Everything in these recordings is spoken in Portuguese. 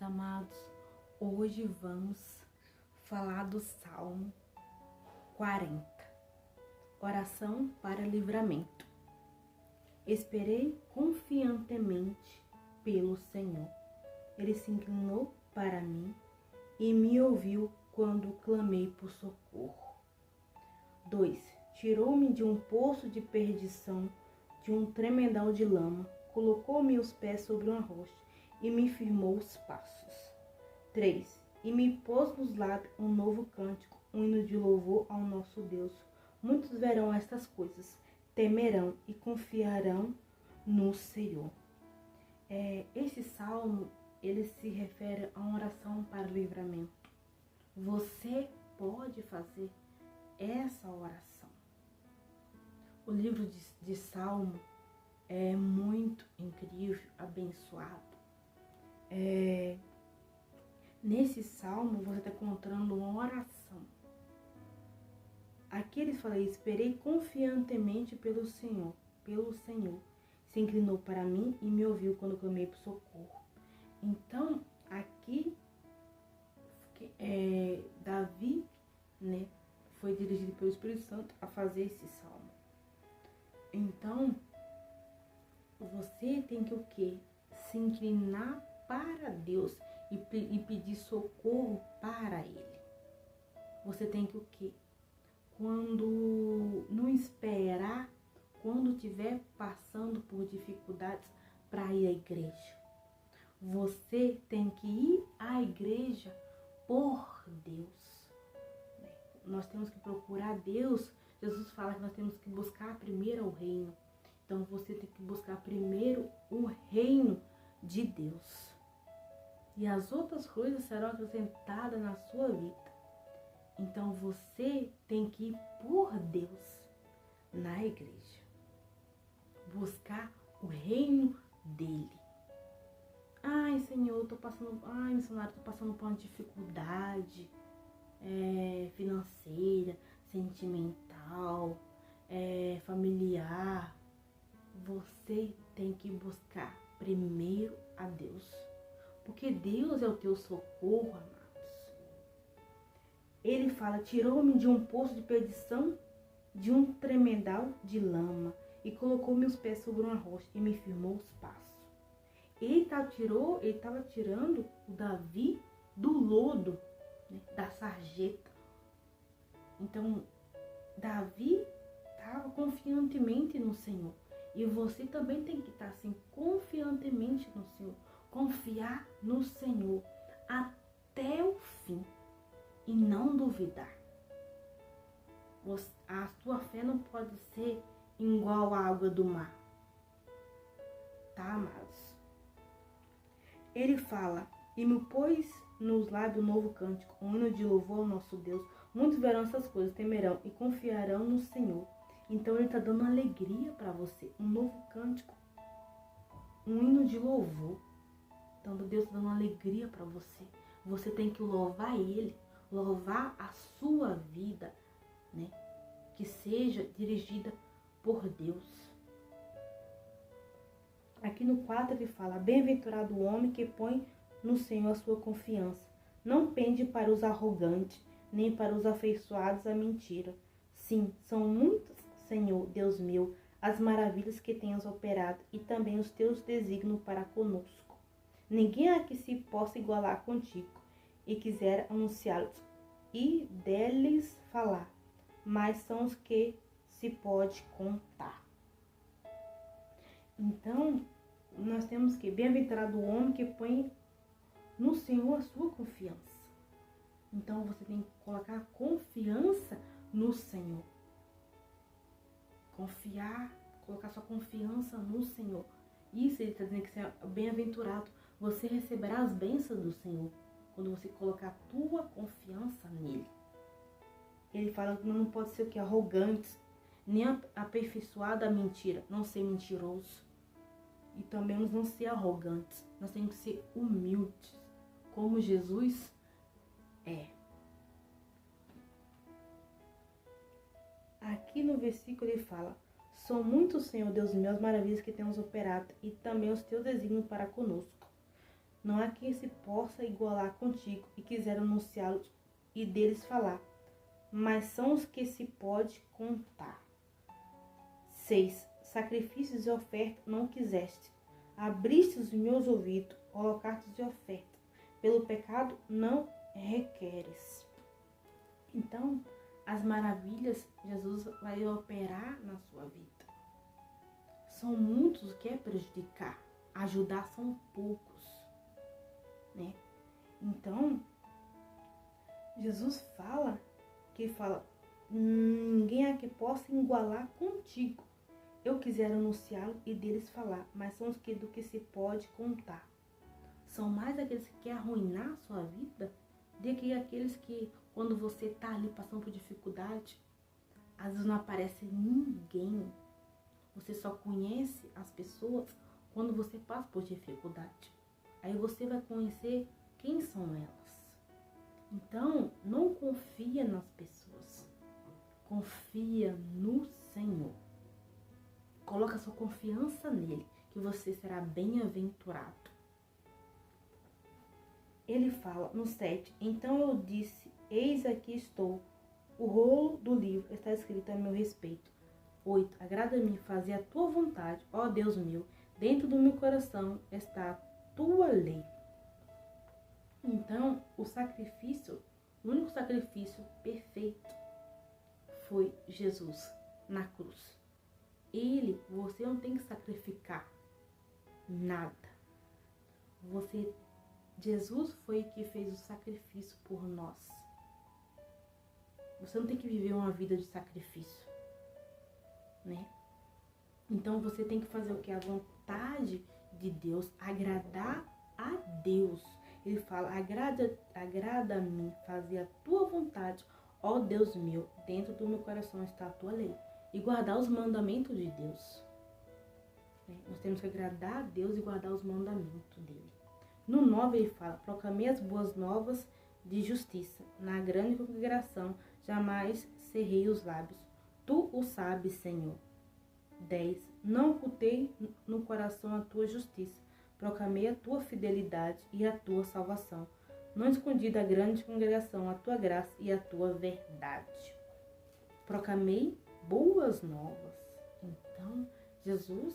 amados, hoje vamos falar do Salmo 40, oração para livramento. Esperei confiantemente pelo Senhor. Ele se inclinou para mim e me ouviu quando clamei por socorro. 2. Tirou-me de um poço de perdição, de um tremedal de lama, colocou meus pés sobre uma rocha e me firmou os passos. 3. E me pôs nos lábios um novo cântico, um hino de louvor ao nosso Deus. Muitos verão estas coisas, temerão e confiarão no Senhor. Esse salmo, ele se refere a uma oração para livramento. Você pode fazer essa oração. O livro de Salmo é muito incrível, abençoado. Nesse salmo você está encontrando uma oração. Aqui ele fala: esperei confiantemente pelo Senhor. Se inclinou para mim e me ouviu quando clamei por socorro. Então, aqui Davi, foi dirigido pelo Espírito Santo a fazer esse salmo. Então, você tem que o quê? Se inclinar para Deus e pedir socorro para Ele. Você tem que o quê? Quando não esperar, quando estiver passando por dificuldades, para ir à igreja. Você tem que ir à igreja por Deus. Nós temos que procurar Deus. Jesus fala que nós temos que buscar primeiro o reino. Então você tem que buscar primeiro o reino de Deus. E as outras coisas serão acrescentadas na sua vida. Então você tem que ir por Deus na igreja. Buscar o reino dele. Ai, Senhor, missionário, tô passando por uma dificuldade financeira, sentimental, familiar. Você tem que buscar primeiro a Deus. Porque Deus é o teu socorro, amados. Ele fala: tirou-me de um poço de perdição, de um tremedal de lama, e colocou meus pés sobre uma rocha e me firmou os passos. Ele estava tirando o Davi do lodo, da sarjeta. Então, Davi estava confiantemente no Senhor. E você também tem que estar assim, confiantemente no Senhor. Confiar no Senhor até o fim e não duvidar. A sua fé não pode ser igual à água do mar. Tá, amados? Ele fala: e me pôs nos lábios um novo cântico, um hino de louvor ao nosso Deus. Muitos verão essas coisas, temerão e confiarão no Senhor. Então ele está dando alegria para você, um novo cântico, um hino de louvor. Então Deus está dando alegria para você. Você tem que louvar Ele, louvar a sua vida, que seja dirigida por Deus. Aqui no 4 ele fala: bem-aventurado o homem que põe no Senhor a sua confiança. Não pende para os arrogantes, nem para os afeiçoados à mentira. Sim, são muitas, Senhor, Deus meu, as maravilhas que tens operado e também os teus desígnios para conosco. Ninguém há que se possa igualar contigo e quiser anunciá-los e deles falar, mas são os que se pode contar. Então, nós temos que bem-aventurado o homem que põe no Senhor a sua confiança. Então, você tem que colocar confiança no Senhor. Colocar sua confiança no Senhor. Isso ele está dizendo que você é bem-aventurado. Você receberá as bênçãos do Senhor quando você colocar a tua confiança nele. Ele fala que não pode ser o que? Arrogante, nem aperfeiçoado à mentira, não ser mentiroso. E também não ser arrogantes. Nós temos que ser humildes, como Jesus é. Aqui no versículo ele fala: são muitos, Senhor Deus meu, as maravilhas que temos operado e também os teus desígnios para conosco. não há quem se possa igualar contigo e quiser anunciá-los e deles falar, mas são os que se pode contar. 6. Sacrifícios e oferta não quiseste. Abriste os meus ouvidos, holocaustos e oferta. Pelo pecado não requeres. Então, as maravilhas Jesus vai operar na sua vida. São muitos que é prejudicar. Ajudar são poucos, né? Então, Jesus fala, ninguém há que possa igualar contigo. Eu quiser anunciá-lo e deles falar, mas são os que do que se pode contar. São mais aqueles que querem arruinar a sua vida do que aqueles que, quando você está ali passando por dificuldade, às vezes não aparece ninguém. Você só conhece as pessoas quando você passa por dificuldade. Aí você vai conhecer quem são elas. Então, não confia nas pessoas. Confia no Senhor. Coloca sua confiança nele, que você será bem-aventurado. Ele fala no 7, então eu disse, eis aqui estou, o rolo do livro está escrito a meu respeito. 8, agrada-me fazer a tua vontade, ó Deus meu, dentro do meu coração está a tua lei. Então, o único sacrifício perfeito foi Jesus na cruz. Você não tem que sacrificar nada. Jesus foi que fez o sacrifício por nós. Você não tem que viver uma vida de sacrifício, né? Então você tem que fazer o que? A vontade de Deus, agradar a Deus. Ele fala, agrada-me fazer a tua vontade, ó Deus meu, dentro do meu coração está a tua lei. E guardar os mandamentos de Deus. Nós temos que agradar a Deus e guardar os mandamentos dele. No 9 ele fala, proclamei as boas novas de justiça. Na grande congregação jamais cerrei os lábios. Tu o sabes, Senhor. 10. Não ocultei no coração a tua justiça. Proclamei a tua fidelidade e a tua salvação. Não escondi da grande congregação a tua graça e a tua verdade. Proclamei boas novas. Então, Jesus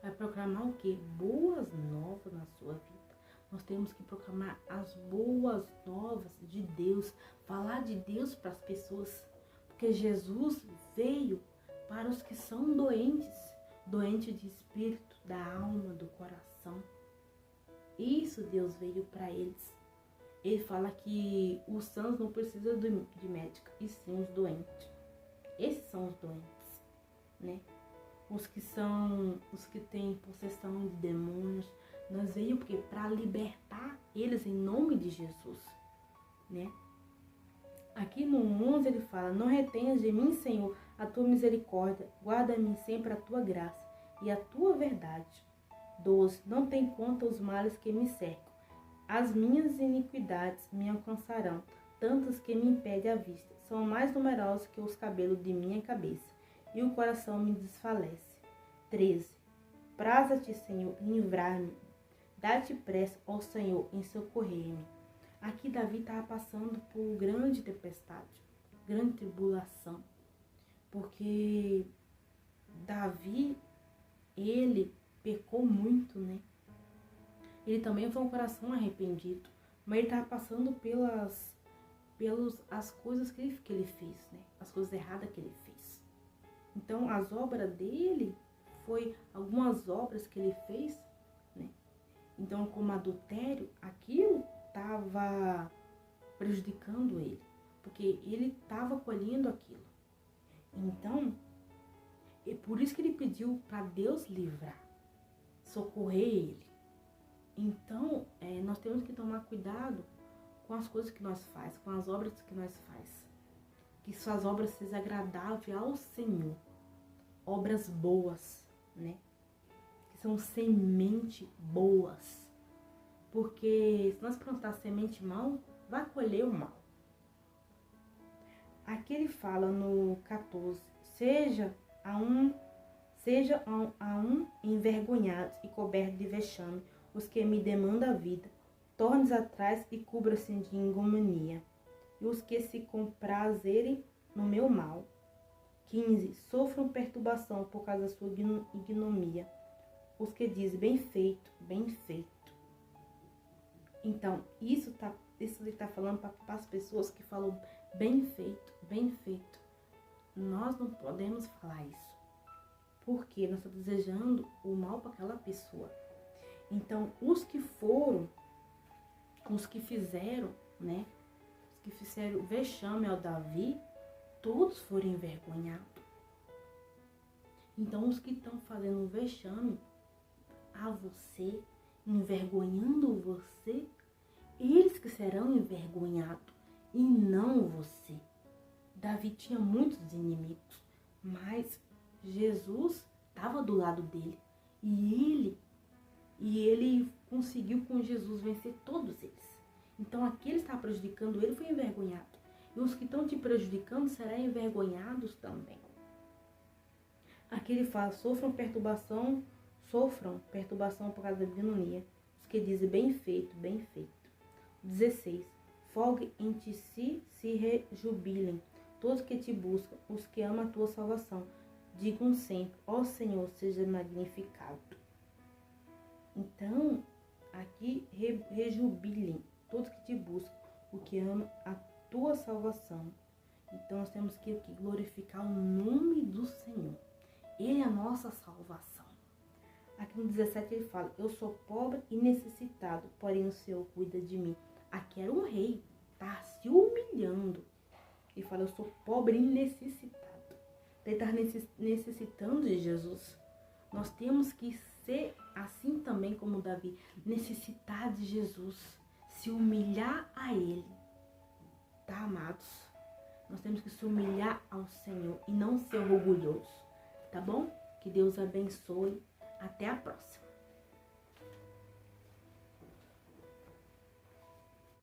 vai proclamar o quê? Boas novas na sua vida. Nós temos que proclamar as boas novas de Deus. Falar de Deus para as pessoas. Porque Jesus veio para os que são doentes. Doentes de espírito, da alma, do coração. Isso Deus veio para eles. Ele fala que os sãos não precisam de médico, e sim os doentes. Esses são os doentes, né? Os que têm possessão de demônios. Nós veio porque para libertar eles em nome de Jesus, né? Aqui no 11 ele fala, não retenhas de mim, Senhor, a tua misericórdia, guarda-me sempre a tua graça e a tua verdade. 12. Não tem conta os males que me cercam. As minhas iniquidades me alcançarão, tantas que me impede a vista. São mais numerosos que os cabelos de minha cabeça, e o coração me desfalece. 13. Praza-te, Senhor, livrar-me. Dá-te pressa, ó Senhor, em socorrer-me. Aqui Davi estava passando por grande tempestade, grande tribulação. Porque Davi, ele pecou muito, né? Ele também foi um coração arrependido, mas ele estava passando pelas coisas que ele fez, né? As coisas erradas que ele fez. Então, as obras dele foi algumas obras que ele fez, né? Então, como adultério, aquilo estava prejudicando ele, porque ele estava colhendo aquilo. Então, é por isso que ele pediu para Deus livrar, socorrer ele. Então, nós temos que tomar cuidado com as coisas que nós faz, com as obras que nós faz. Que suas obras sejam agradáveis ao Senhor. Obras boas, né? Que são semente boas. Porque se nós plantar semente mal, vai colher o mal. Aqui ele fala no 14, seja a um envergonhado e coberto de vexame, os que me demandam a vida. Torne-se atrás e cubra-se de ignomínia, e os que se comprazerem no meu mal. 15. Sofram perturbação por causa da sua ignomia, os que dizem, bem feito, bem feito. Então, isso ele está falando para as pessoas que falam, bem feito, bem feito. Nós não podemos falar isso, porque nós estamos desejando o mal para aquela pessoa. Então, os que fizeram, né? Os que fizeram vexame ao Davi, todos foram envergonhados. Então, os que estão fazendo vexame a você, envergonhando você, eles que serão envergonhados e não você. Davi tinha muitos inimigos, mas Jesus estava do lado dele e ele conseguiu com Jesus vencer todos eles. Então aquele que está prejudicando ele foi envergonhado, e os que estão te prejudicando serão envergonhados também. Aqui ele fala, sofram perturbação por causa da ignomínia, os que dizem bem feito, bem feito. 16. Folgue em ti se rejubilem todos que te buscam, os que amam a tua salvação. Digam sempre, ó Senhor, seja magnificado. Então, aqui rejubilem todos que te buscam, o que ama a tua salvação. Então, nós temos que glorificar o nome do Senhor. Ele é a nossa salvação. Aqui no 17 ele fala, eu sou pobre e necessitado, porém o Senhor cuida de mim. Aqui era um rei, tá se humilhando. Ele fala, eu sou pobre e necessitado. Ele está necessitando de Jesus. Nós temos que ser assim também como Davi, necessitar de Jesus, se humilhar a Ele. Tá, amados? Nós temos que se humilhar ao Senhor e não ser orgulhoso. Tá bom? Que Deus abençoe. Até a próxima.